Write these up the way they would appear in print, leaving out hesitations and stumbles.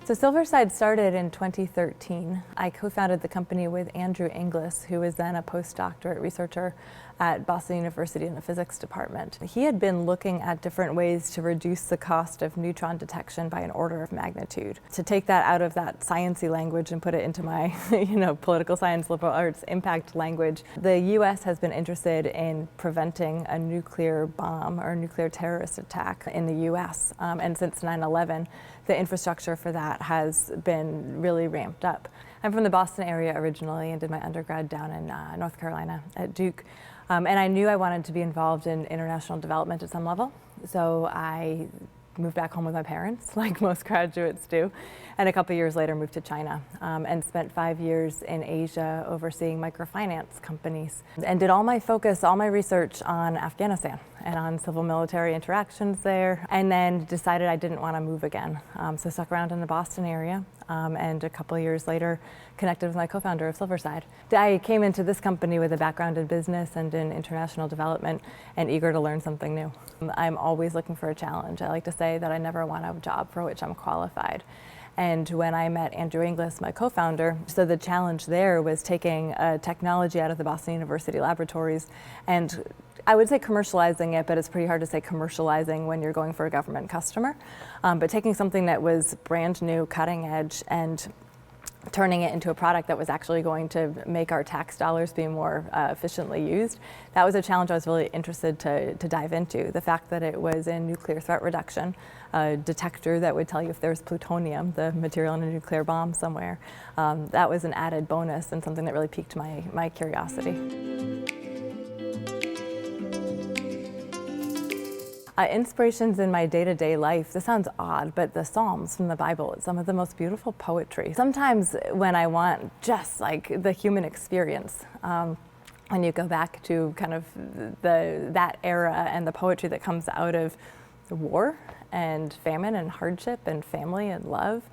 So SilverSide started in 2013. I co-founded the company with Andrew Inglis, who was then a postdoctorate researcher at Boston University in the physics department. He had been looking at different ways to reduce the cost of neutron detection by an order of magnitude. To take that out of that sciencey language and put it into my political science, liberal arts impact language, the US has been interested in preventing a nuclear bomb or a nuclear terrorist attack in the US. And since 9/11, the infrastructure for that has been really ramped up. I'm from the Boston area originally and did my undergrad down in North Carolina at Duke. And I knew I wanted to be involved in international development at some level. So I moved back home with my parents, like most graduates do, and a couple years later moved to China and spent 5 years in Asia overseeing microfinance companies, and did all my focus, all my research on Afghanistan and on civil military interactions there, and then decided I didn't want to move again. So stuck around in the Boston area, and a couple years later connected with my co-founder of SilverSide. I came into this company with a background in business and in international development and eager to learn something new. I'm always looking for a challenge. I like to say that I never want a job for which I'm qualified. And when I met Andrew Inglis, my co-founder, so the challenge there was taking technology out of the Boston University laboratories and I would say commercializing it, but it's pretty hard to say commercializing when you're going for a government customer. But taking something that was brand new, cutting edge, and turning it into a product that was actually going to make our tax dollars be more efficiently used, that was a challenge I was really interested to dive into. The fact that it was in nuclear threat reduction, a detector that would tell you if there's plutonium, the material in a nuclear bomb somewhere, that was an added bonus and something that really piqued my curiosity. Inspirations in my day-to-day life, this sounds odd, but the Psalms from the Bible, it's some of the most beautiful poetry. Sometimes when I want just like the human experience, when you go back to kind of that era and the poetry that comes out of war and famine and hardship and family and love,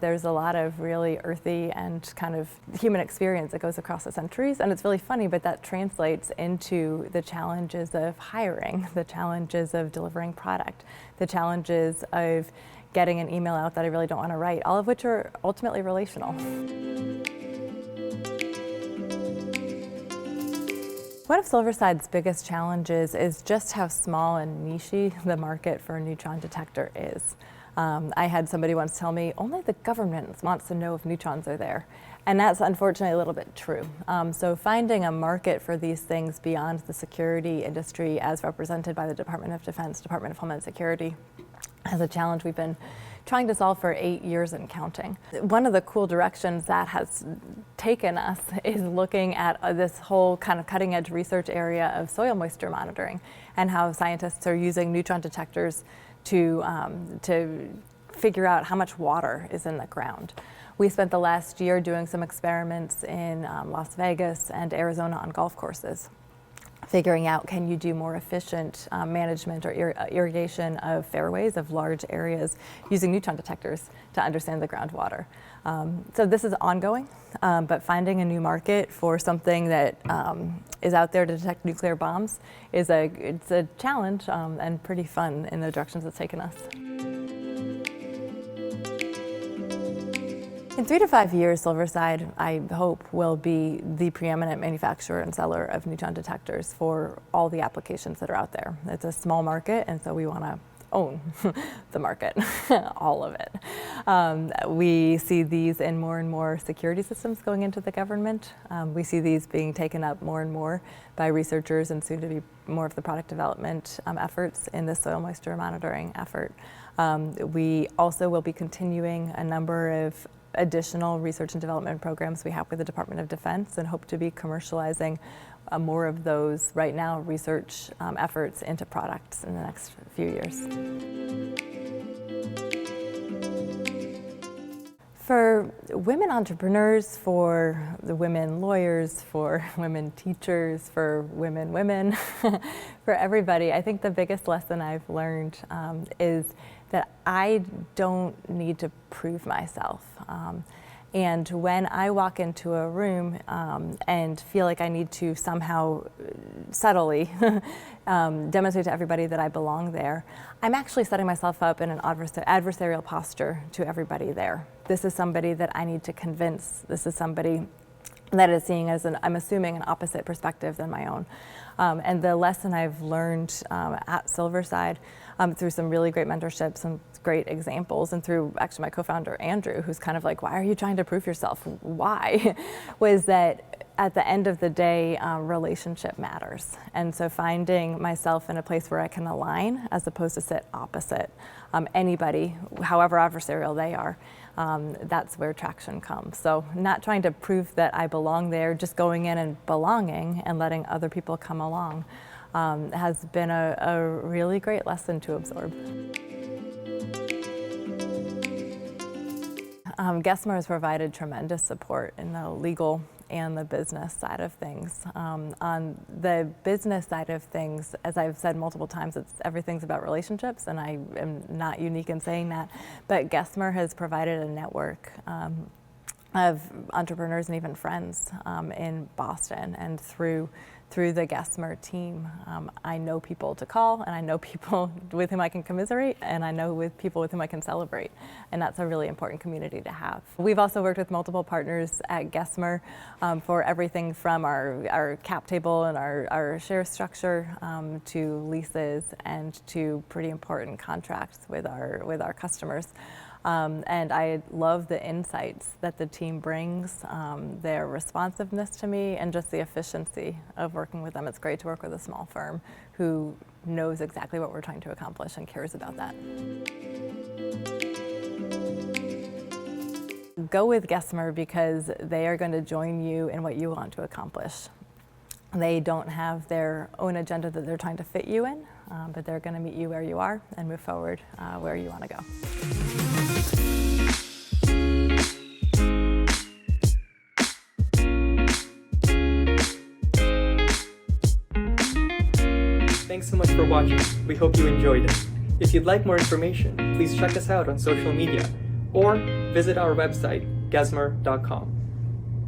there's a lot of really earthy and kind of human experience that goes across the centuries. And it's really funny, but that translates into the challenges of hiring, the challenges of delivering product, the challenges of getting an email out that I really don't want to write, all of which are ultimately relational. One of SilverSide's biggest challenges is just how small and niche the market for a neutron detector is. I had somebody once tell me, only the government wants to know if neutrons are there. And that's unfortunately a little bit true. So finding a market for these things beyond the security industry as represented by the Department of Defense, Department of Homeland Security, is a challenge we've been trying to solve for 8 years and counting. One of the cool directions that has taken us is looking at this whole kind of cutting edge research area of soil moisture monitoring and how scientists are using neutron detectors to figure out how much water is in the ground. We spent the last year doing some experiments in Las Vegas and Arizona on golf courses, figuring out can you do more efficient management or irrigation of fairways of large areas using neutron detectors to understand the groundwater. So this is ongoing, but finding a new market for something that is out there to detect nuclear bombs it's a challenge and pretty fun in the directions it's taken us. In 3 to 5 years, SilverSide, I hope, will be the preeminent manufacturer and seller of neutron detectors for all the applications that are out there. It's a small market, and so we want to own the market, all of it. We see these in more and more security systems going into the government. We see these being taken up more and more by researchers and soon to be more of the product development efforts in the soil moisture monitoring effort. We also will be continuing a number of additional research and development programs we have with the Department of Defense and hope to be commercializing more of those right now research efforts into products in the next few years. For women entrepreneurs, for the women lawyers, for women teachers, for women, for everybody, I think the biggest lesson I've learned is that I don't need to prove myself. And when I walk into a room and feel like I need to somehow subtly demonstrate to everybody that I belong there, I'm actually setting myself up in an adversarial posture to everybody there. This is somebody that I need to convince. This is somebody that is seeing as I'm assuming, an opposite perspective than my own. And the lesson I've learned at SilverSide through some really great mentorship, some great examples, and through actually my co-founder, Andrew, who's kind of like, why are you trying to prove yourself? Why? Was that at the end of the day, relationship matters. And so finding myself in a place where I can align as opposed to sit opposite anybody, however adversarial they are, that's where traction comes. So not trying to prove that I belong there, just going in and belonging and letting other people come along has been a really great lesson to absorb. Gesmer has provided tremendous support in the legal and the business side of things. On the business side of things, as I've said multiple times, everything's about relationships, and I am not unique in saying that, but Gesmer has provided a network of entrepreneurs and even friends in Boston, and through the Gesmer team, I know people to call, and I know people with whom I can commiserate, and I know people with whom I can celebrate, and that's a really important community to have. We've also worked with multiple partners at Gesmer for everything from our cap table and our share structure to leases and to pretty important contracts with our customers. And I love the insights that the team brings, their responsiveness to me, and just the efficiency of working with them. It's great to work with a small firm who knows exactly what we're trying to accomplish and cares about that. Go with Gesmer because they are going to join you in what you want to accomplish. They don't have their own agenda that they're trying to fit you in, but they're going to meet you where you are and move forward where you want to go. Thanks so much for watching. We hope you enjoyed it. If you'd like more information, please check us out on social media or visit our website, gesmer.com.